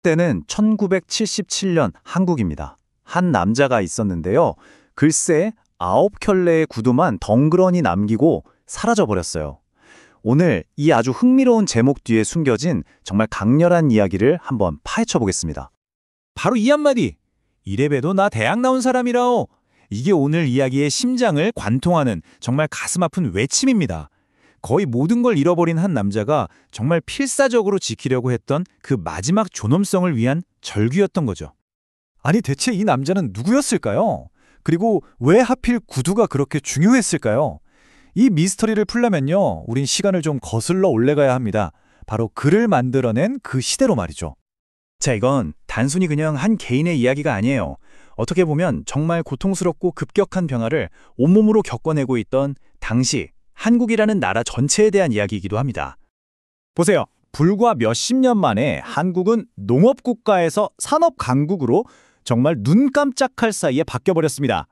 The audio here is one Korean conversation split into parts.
때는 1977년 한국입니다. 한 남자가 있었는데요. 글쎄 9켤레의 구두만 덩그러니 남기고 사라져버렸어요. 오늘 이 아주 흥미로운 제목 뒤에 숨겨진 정말 강렬한 이야기를 한번 파헤쳐 보겠습니다. 바로 이 한마디. 이래봬도 나 대학 나온 사람이라오. 이게 오늘 이야기의 심장을 관통하는 정말 가슴 아픈 외침입니다. 거의 모든 걸 잃어버린 한 남자가 정말 필사적으로 지키려고 했던 그 마지막 존엄성을 위한 절규였던 거죠. 아니 대체 이 남자는 누구였을까요? 그리고 왜 하필 구두가 그렇게 중요했을까요? 이 미스터리를 풀려면요, 우린 시간을 좀 거슬러 올라가야 합니다. 바로 그를 만들어낸 그 시대로 말이죠. 자, 이건 단순히 그냥 한 개인의 이야기가 아니에요. 어떻게 보면 정말 고통스럽고 급격한 변화를 온몸으로 겪어내고 있던 당시 한국이라는 나라 전체에 대한 이야기이기도 합니다. 보세요. 불과 몇십 년 만에 한국은 농업국가에서 산업강국으로 정말 눈 깜짝할 사이에 바뀌어버렸습니다.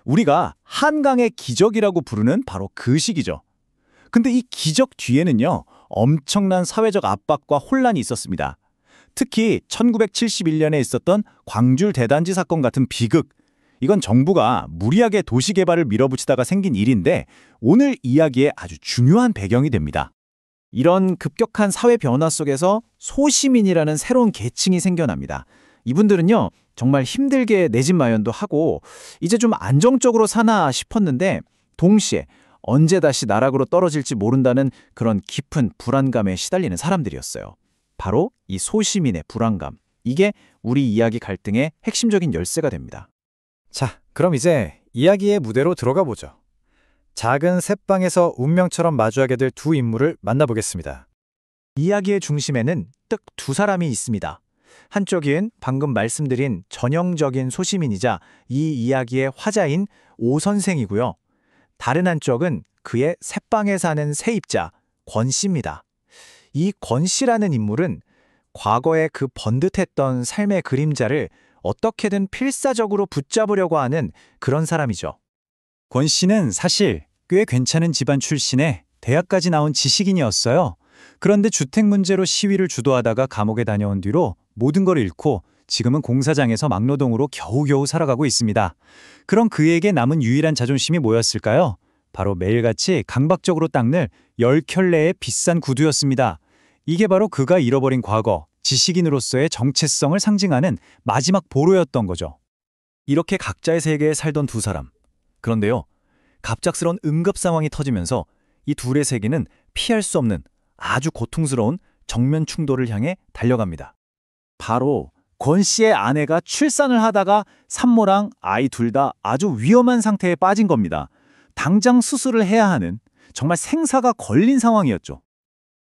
우리가 한강의 기적이라고 부르는 바로 그 시기죠. 근데 이 기적 뒤에는요, 엄청난 사회적 압박과 혼란이 있었습니다. 특히 1971년에 있었던 광주 대단지 사건 같은 비극, 이건 정부가 무리하게 도시 개발을 밀어붙이다가 생긴 일인데 오늘 이야기의 아주 중요한 배경이 됩니다. 이런 급격한 사회 변화 속에서 소시민이라는 새로운 계층이 생겨납니다. 이분들은요, 정말 힘들게 내 집 마련도 하고 이제 좀 안정적으로 사나 싶었는데 동시에 언제 다시 나락으로 떨어질지 모른다는 그런 깊은 불안감에 시달리는 사람들이었어요. 바로 이 소시민의 불안감, 이게 우리 이야기 갈등의 핵심적인 열쇠가 됩니다. 자, 그럼 이제 이야기의 무대로 들어가 보죠. 작은 셋방에서 운명처럼 마주하게 될 두 인물을 만나보겠습니다. 이야기의 중심에는 딱 두 사람이 있습니다. 한쪽은 방금 말씀드린 전형적인 소시민이자 이 이야기의 화자인 오 선생이고요. 다른 한쪽은 그의 셋방에 사는 세입자 권 씨입니다. 이 권 씨라는 인물은 과거의 그 번듯했던 삶의 그림자를 어떻게든 필사적으로 붙잡으려고 하는 그런 사람이죠. 권 씨는 사실 꽤 괜찮은 집안 출신에 대학까지 나온 지식인이었어요. 그런데 주택 문제로 시위를 주도하다가 감옥에 다녀온 뒤로 모든 걸 잃고 지금은 공사장에서 막노동으로 겨우겨우 살아가고 있습니다. 그럼 그에게 남은 유일한 자존심이 뭐였을까요? 바로 매일같이 강박적으로 닦는 10켤레의 비싼 구두였습니다. 이게 바로 그가 잃어버린 과거, 지식인으로서의 정체성을 상징하는 마지막 보루였던 거죠. 이렇게 각자의 세계에 살던 두 사람. 그런데요, 갑작스러운 응급 상황이 터지면서 이 둘의 세계는 피할 수 없는 아주 고통스러운 정면 충돌을 향해 달려갑니다. 바로 권 씨의 아내가 출산을 하다가 산모랑 아이 둘 다 아주 위험한 상태에 빠진 겁니다. 당장 수술을 해야 하는 정말 생사가 걸린 상황이었죠.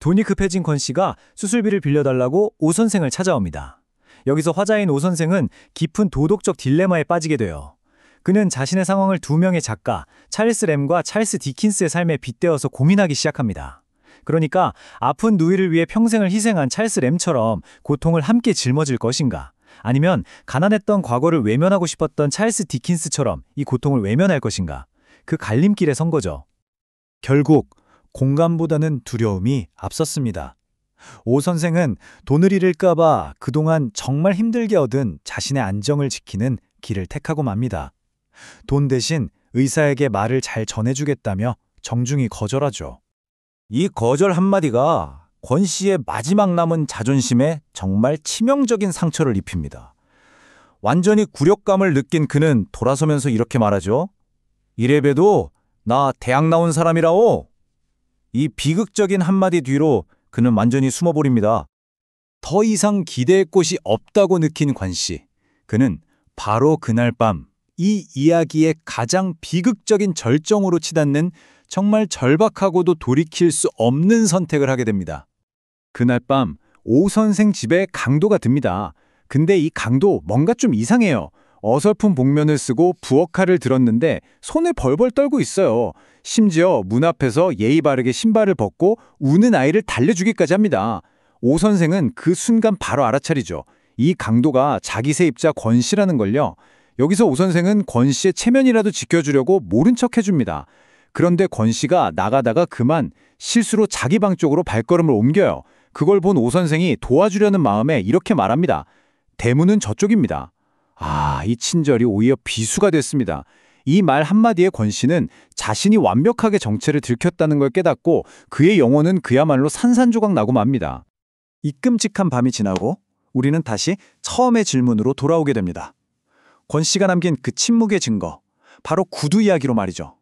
돈이 급해진 권 씨가 수술비를 빌려달라고 오 선생을 찾아옵니다. 여기서 화자인 오 선생은 깊은 도덕적 딜레마에 빠지게 돼요. 그는 자신의 상황을 두 명의 작가, 찰스 램과 찰스 디킨스의 삶에 빗대어서 고민하기 시작합니다. 그러니까 아픈 누이를 위해 평생을 희생한 찰스 램처럼 고통을 함께 짊어질 것인가? 아니면 가난했던 과거를 외면하고 싶었던 찰스 디킨스처럼 이 고통을 외면할 것인가? 그 갈림길에 선 거죠. 결국 공감보다는 두려움이 앞섰습니다. 오 선생은 돈을 잃을까봐 그동안 정말 힘들게 얻은 자신의 안정을 지키는 길을 택하고 맙니다. 돈 대신 의사에게 말을 잘 전해주겠다며 정중히 거절하죠. 이 거절 한마디가 권 씨의 마지막 남은 자존심에 정말 치명적인 상처를 입힙니다. 완전히 굴욕감을 느낀 그는 돌아서면서 이렇게 말하죠. 이래봬도 나 대학 나온 사람이라오. 이 비극적인 한마디 뒤로 그는 완전히 숨어버립니다. 더 이상 기대의 꽃이 없다고 느낀 권 씨. 그는 바로 그날 밤 이 이야기의 가장 비극적인 절정으로 치닫는 정말 절박하고도 돌이킬 수 없는 선택을 하게 됩니다. 그날 밤 오 선생 집에 강도가 듭니다. 근데 이 강도 뭔가 좀 이상해요. 어설픈 복면을 쓰고 부엌칼을 들었는데 손을 벌벌 떨고 있어요. 심지어 문 앞에서 예의 바르게 신발을 벗고 우는 아이를 달래주기까지 합니다. 오 선생은 그 순간 바로 알아차리죠. 이 강도가 자기 세입자 권 씨라는 걸요. 여기서 오 선생은 권 씨의 체면이라도 지켜주려고 모른 척 해줍니다. 그런데 권 씨가 나가다가 그만 실수로 자기 방 쪽으로 발걸음을 옮겨요. 그걸 본 오 선생이 도와주려는 마음에 이렇게 말합니다. 대문은 저쪽입니다. 아, 이 친절이 오히려 비수가 됐습니다. 이 말 한마디에 권 씨는 자신이 완벽하게 정체를 들켰다는 걸 깨닫고 그의 영혼은 그야말로 산산조각 나고 맙니다. 이 끔찍한 밤이 지나고 우리는 다시 처음의 질문으로 돌아오게 됩니다. 권 씨가 남긴 그 침묵의 증거, 바로 구두 이야기로 말이죠.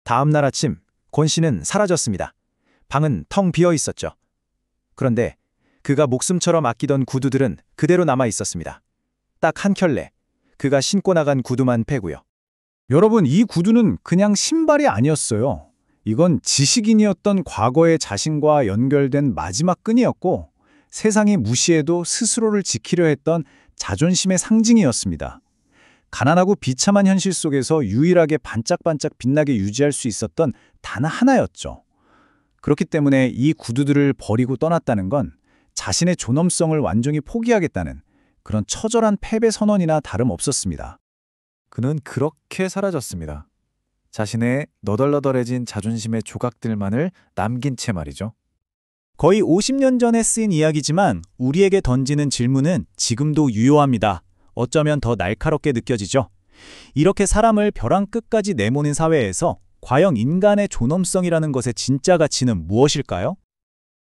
다음 날 아침 권 씨는 사라졌습니다. 방은 텅 비어 있었죠. 그런데 그가 목숨처럼 아끼던 구두들은 그대로 남아 있었습니다. 딱 한 켤레, 그가 신고 나간 구두만 빼고요. 여러분, 이 구두는 그냥 신발이 아니었어요. 이건 지식인이었던 과거의 자신과 연결된 마지막 끈이었고 세상이 무시해도 스스로를 지키려 했던 자존심의 상징이었습니다. 가난하고 비참한 현실 속에서 유일하게 반짝반짝 빛나게 유지할 수 있었던 단 하나였죠. 그렇기 때문에 이 구두들을 버리고 떠났다는 건 자신의 존엄성을 완전히 포기하겠다는 그런 처절한 패배 선언이나 다름없었습니다. 그는 그렇게 사라졌습니다. 자신의 너덜너덜해진 자존심의 조각들만을 남긴 채 말이죠. 거의 50년 전에 쓰인 이야기지만 우리에게 던지는 질문은 지금도 유효합니다. 어쩌면 더 날카롭게 느껴지죠. 이렇게 사람을 벼랑 끝까지 내모는 사회에서 과연 인간의 존엄성이라는 것의 진짜 가치는 무엇일까요?